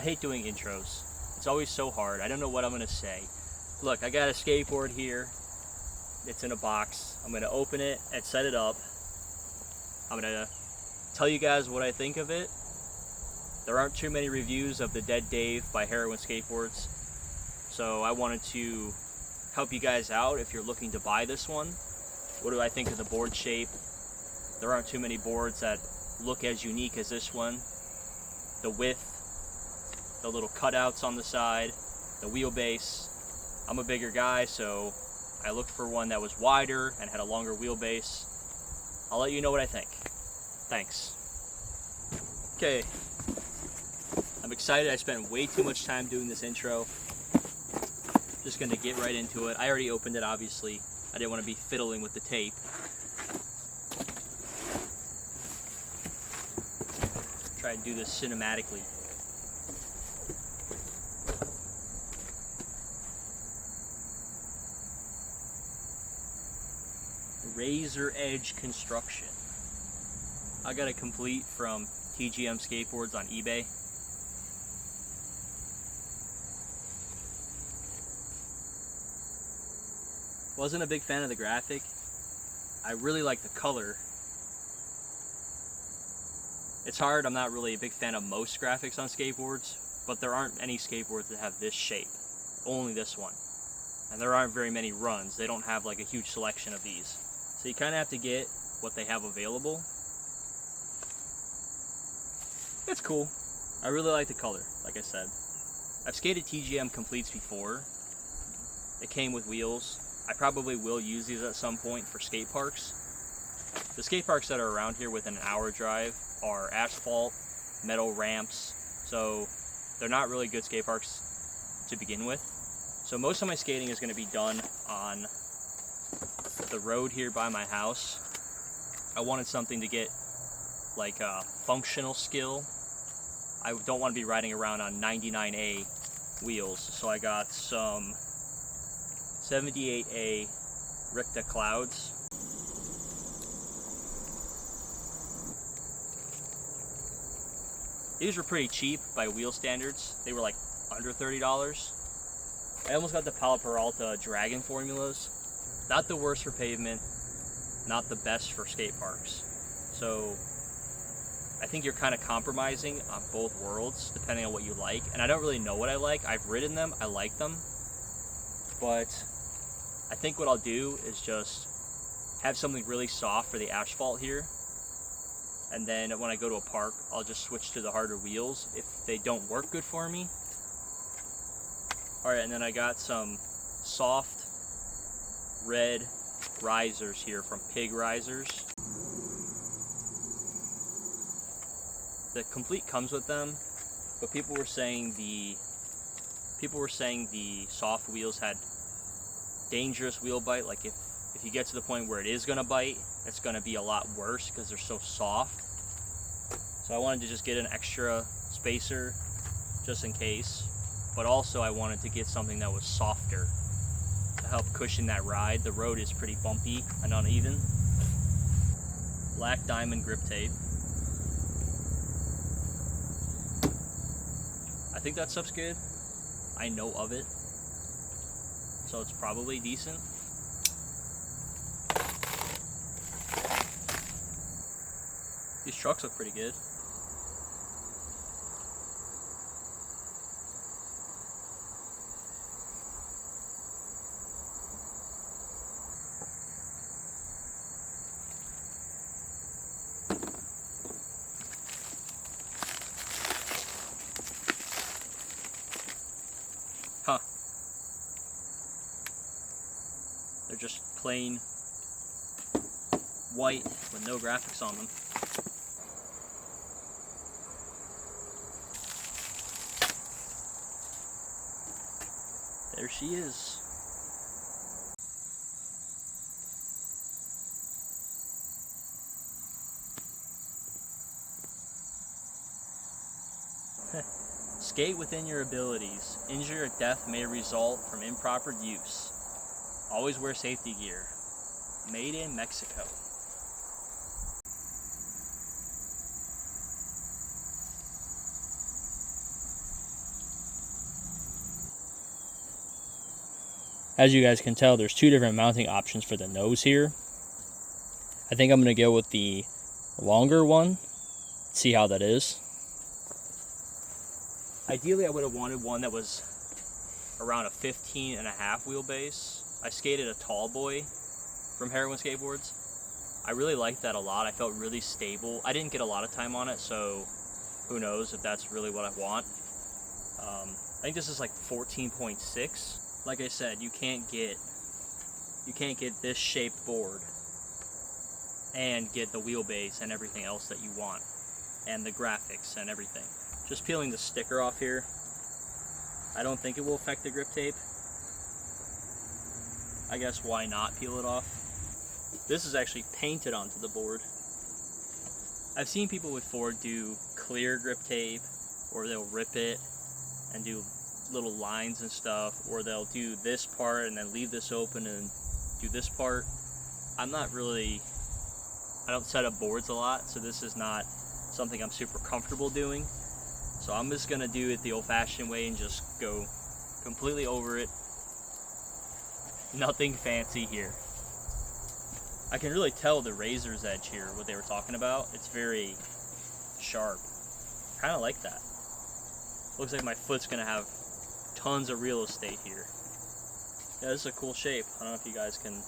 hate doing intros. It's always so hard. I don't know what I'm gonna say. Look, I got a skateboard here. It's in a box. I'm gonna open it and set it up. I'm gonna tell you guys what I think of it. There aren't too many reviews of the Dead Dave by Heroin Skateboards, so I wanted to help you guys out if you're looking to buy this one. What do I think of the board shape? There aren't too many boards that look as unique as this one. The width, the little cutouts on the side, the wheelbase. I'm a bigger guy, so I looked for one that was wider and had a longer wheelbase. I'll let you know what I think. Thanks. Okay, I'm excited. I spent way too much time doing this intro. Just gonna get right into it. I already opened it, obviously. I didn't want to be fiddling with the tape. Try and do this cinematically. Razor edge construction. I got it complete from TGM Skateboards on eBay. Wasn't a big fan of the graphic. I really like the color. It's hard, I'm not really a big fan of most graphics on skateboards, but there aren't any skateboards that have this shape. Only this one. And there aren't very many runs. They don't have like a huge selection of these. So you kind of have to get what they have available. It's cool. I really like the color, like I said. I've skated TGM completes before. It came with wheels. I probably will use these at some point for skate parks. The skate parks that are around here within an hour drive are asphalt, metal ramps, so they're not really good skate parks to begin with. So most of my skating is going to be done on the road here by my house. I wanted something to get like a functional skill. I don't want to be riding around on 99A wheels, so I got some 78A Ricta Clouds. These were pretty cheap by wheel standards. They were like under $30. I almost got the Palo Peralta Dragon formulas. Not the worst for pavement, not the best for skate parks. So I think you're kind of compromising on both worlds depending on what you like. And I don't really know what I like. I've ridden them, I like them. But I think what I'll do is just have something really soft for the asphalt here. And then when I go to a park, I'll just switch to the harder wheels if they don't work good for me. Alright, and then I got some soft red risers here from Pig Risers. The complete comes with them, but people were saying the soft wheels had dangerous wheel bite. Like if you get to the point where it is gonna bite, it's gonna be a lot worse because they're so soft. So I wanted to just get an extra spacer just in case, but also I wanted to get something that was softer to help cushion that ride. The road is pretty bumpy and uneven. Black diamond grip tape. I think that stuff's good. I know of it, so it's probably decent. These trucks look pretty good. Huh. They're just plain white with no graphics on them. There she is. Skate within your abilities. Injury or death may result from improper use. Always wear safety gear. Made in Mexico. As you guys can tell, there's two different mounting options for the nose here. I think I'm going to go with the longer one, see how that is. Ideally, I would have wanted one that was around a 15.5 wheelbase. I skated a tall boy from Heroin Skateboards. I really liked that a lot. I felt really stable. I didn't get a lot of time on it, so who knows if that's really what I want. I think this is like 14.6. Like I said, you can't get this shaped board and get the wheelbase and everything else that you want, and the graphics and everything. Just peeling the sticker off here, I don't think it will affect the grip tape. I guess why not peel it off? This is actually painted onto the board. I've seen people with Ford do clear grip tape, or they'll rip it and do little lines and stuff, or they'll do this part and then leave this open and do this part. I don't set up boards a lot, so this is not something I'm super comfortable doing. So I'm just gonna do it the old-fashioned way and just go completely over it. Nothing fancy here. I can really tell the razor's edge here, what they were talking about. It's very sharp. Kind of like that. Looks like my foot's gonna have tons of real estate here. Yeah, this is a cool shape. I don't know if you guys can.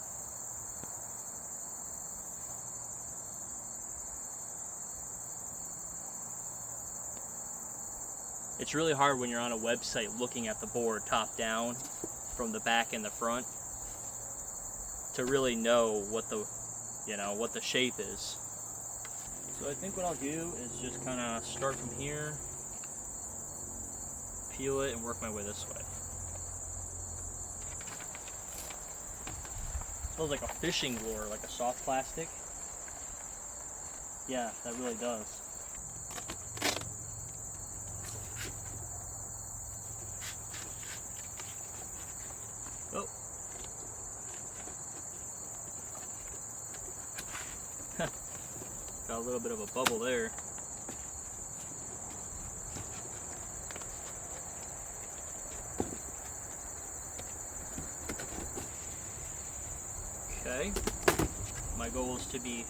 It's really hard when you're on a website looking at the board top down from the back and the front to really know what the shape is. So I think what I'll do is just kind of start from here, peel it, and work my way this way. Feels like a fishing lure, like a soft plastic. Yeah, that really does. Oh. Got a little bit of a bubble there. Okay. My goal is to be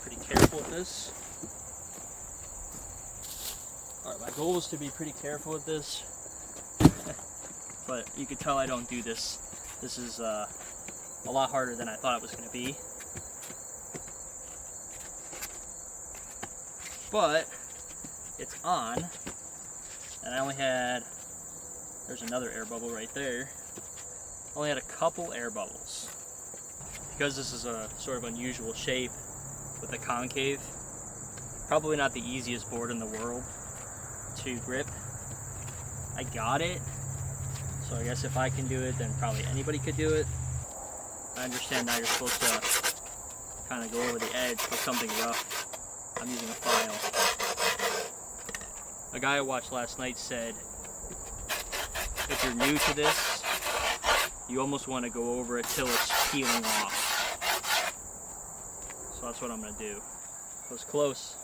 pretty careful with this. Alright, my goal is to be pretty careful with this. But you can tell I don't do this. This is a lot harder than I thought it was going to be. But it's on, and I only had, there's another air bubble right there. I only had a couple air bubbles. Because this is a sort of unusual shape with a concave, probably not the easiest board in the world to grip. I got it. So I guess if I can do it, then probably anybody could do it. I understand now you're supposed to kind of go over the edge with something rough. I'm using a file. A guy I watched last night said, if you're new to this, you almost want to go over it till it's peeling off. So that's what I'm going to do. It was close.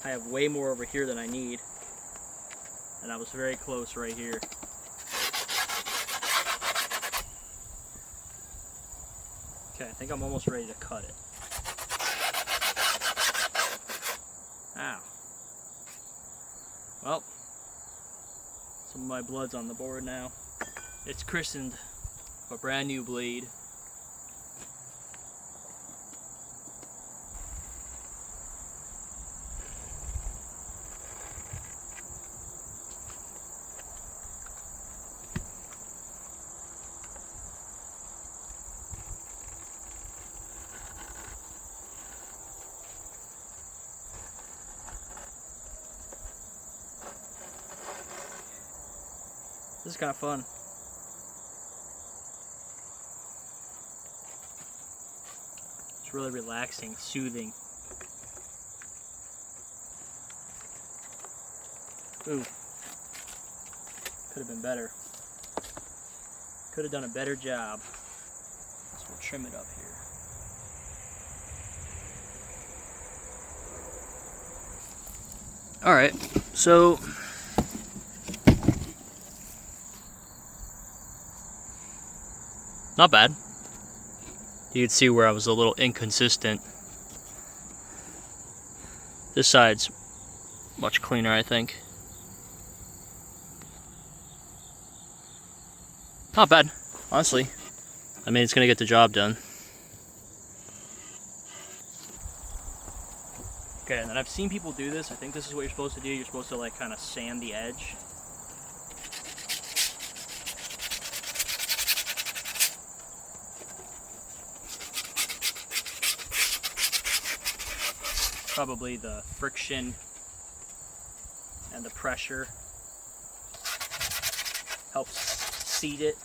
I have way more over here than I need. And I was very close right here. Okay, I think I'm almost ready to cut it. Ow. Well, some of my blood's on the board now. It's christened a brand new blade. This is kind of fun. It's really relaxing, soothing. Ooh. Could have been better. Could have done a better job. So we'll trim it up here. Alright, so Not bad. You can see where I was a little inconsistent. This side's much cleaner, I think. Not bad, honestly. I mean, it's gonna get the job done. Okay, and then I've seen people do this. I think this is what you're supposed to do. You're supposed to like kind of sand the edge. Probably the friction and the pressure helps seat it.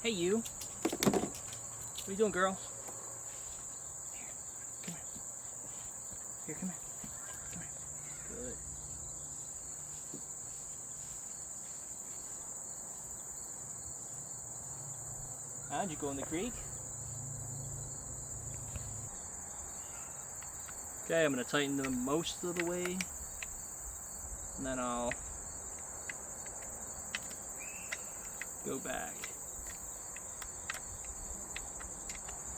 Hey you, what are you doing, girl? Here, come here. Here, come here. Come here. Good. How'd you go in the creek? Okay, I'm going to tighten them most of the way, and then I'll go back.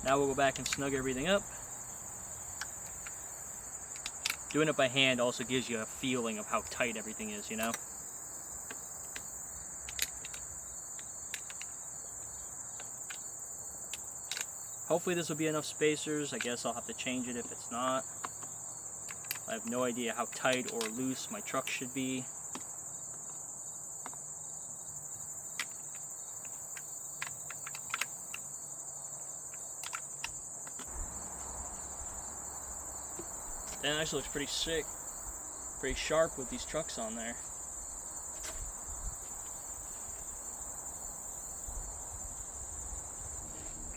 Now we'll go back and snug everything up. Doing it by hand also gives you a feeling of how tight everything is, you know? Hopefully this will be enough spacers. I guess I'll have to change it if it's not. I have no idea how tight or loose my truck should be. That actually looks pretty sick, pretty sharp with these trucks on there.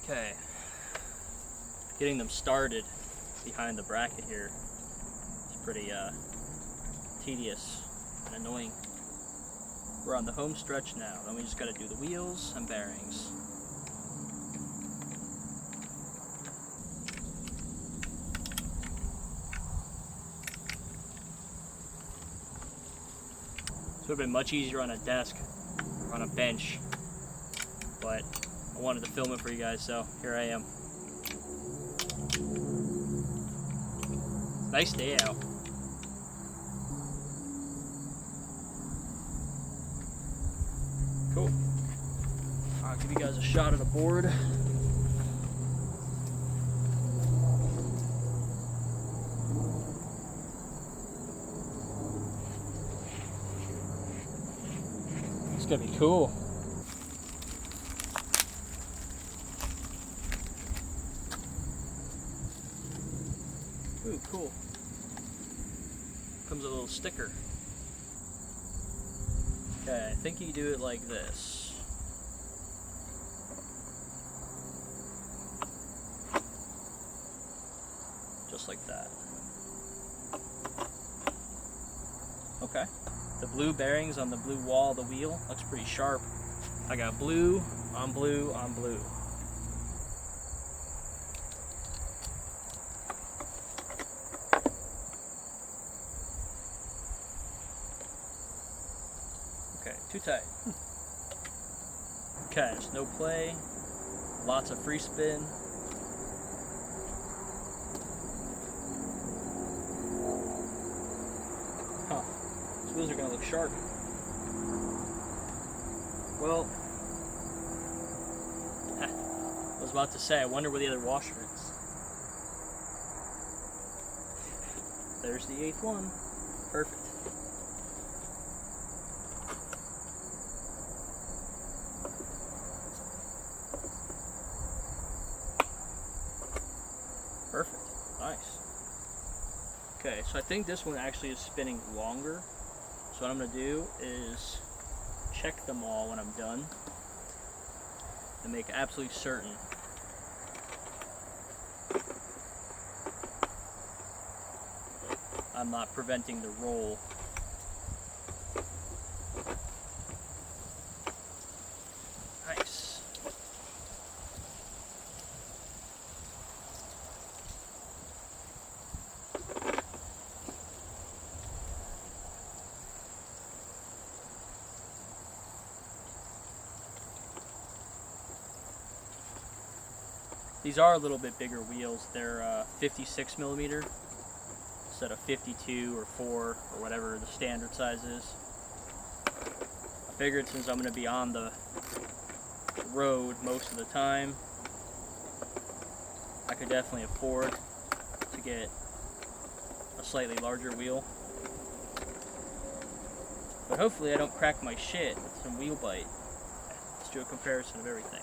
Okay, getting them started behind the bracket here is pretty tedious and annoying. We're on the home stretch now, then we just got to do the wheels and bearings. This would have been much easier on a desk or on a bench, but I wanted to film it for you guys, so here I am. Nice day out. Cool. I'll give you guys a shot of the board. It's gonna be cool. Ooh, cool. Comes a little sticker. Okay, I think you do it like this. Just like that. Okay. The blue bearings on the blue wall of the wheel looks pretty sharp. I got blue on blue on blue. Okay, too tight. Okay, there's no play, lots of free spin. Huh, these wheels are gonna look sharp. Well, I was about to say, I wonder where the other washer is. There's the 8th one. Perfect. Perfect. Nice. Okay, so I think this one actually is spinning longer. So what I'm going to do is check them all when I'm done and make absolutely certain I'm not preventing the roll. Nice. These are a little bit bigger wheels. They're 56 millimeter instead of 52 or 4 or whatever the standard size is. I figured since I'm going to be on the road most of the time, I could definitely afford to get a slightly larger wheel. But hopefully I don't crack my shit with some wheel bite. Let's do a comparison of everything.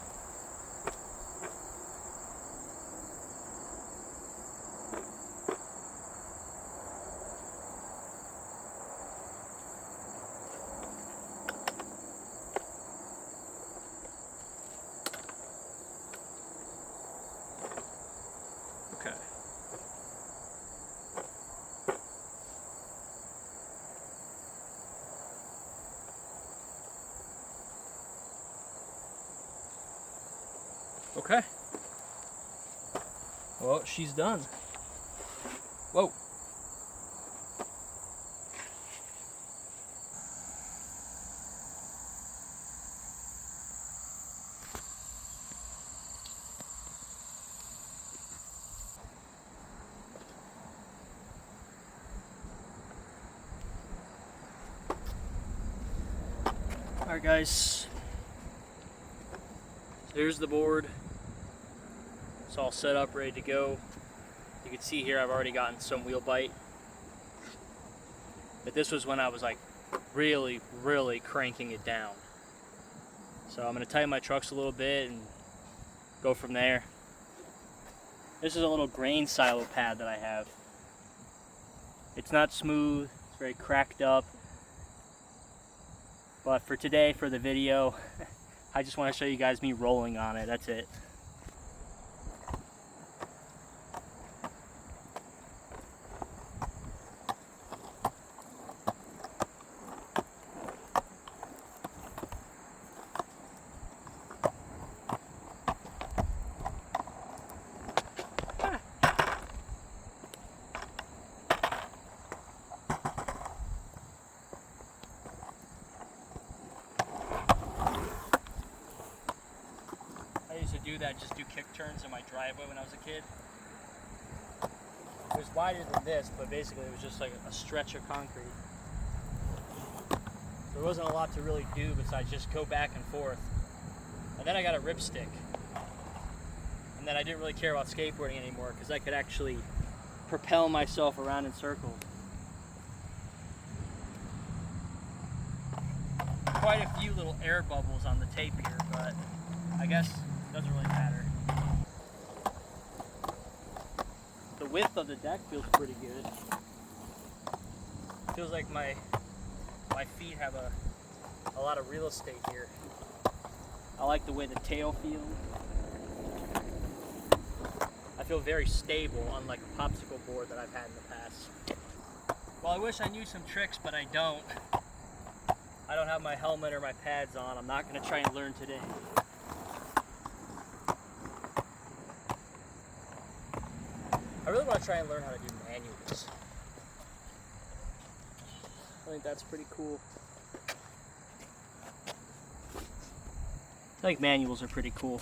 Okay. Okay. Well, she's done. Whoa. Alright guys, so here's the board. It's all set up, ready to go. You can see here I've already gotten some wheel bite. But this was when I was like really cranking it down. So I'm going to tighten my trucks a little bit and go from there. This is a little grain silo pad that I have. It's not smooth, it's very cracked up. But for today, for the video, I just want to show you guys me rolling on it. That's it. To do that, just do kick turns in my driveway when I was a kid. It was wider than this, but basically it was just like a stretch of concrete. There wasn't a lot to really do besides just go back and forth. And then I got a ripstick. And then I didn't really care about skateboarding anymore because I could actually propel myself around in circles. Quite a few little air bubbles on the tape here, but I guess doesn't really matter. The width of the deck feels pretty good. Feels like my feet have a lot of real estate here. I like the way the tail feels. I feel very stable, unlike a popsicle board that I've had in the past. Well, I wish I knew some tricks, but I don't. I don't have my helmet or my pads on. I'm not going to try and learn today. I really want to try and learn how to do manuals. I think that's pretty cool. I think manuals are pretty cool.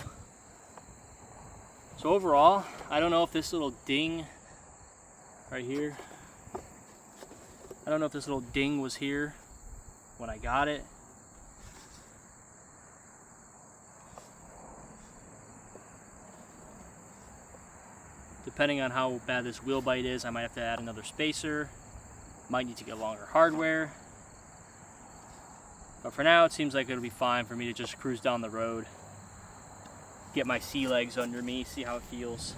So overall, I don't know if this little ding right here, I don't know if this little ding was here when I got it. Depending on how bad this wheel bite is, I might have to add another spacer. Might need to get longer hardware. But for now, it seems like it'll be fine for me to just cruise down the road. Get my sea legs under me, see how it feels.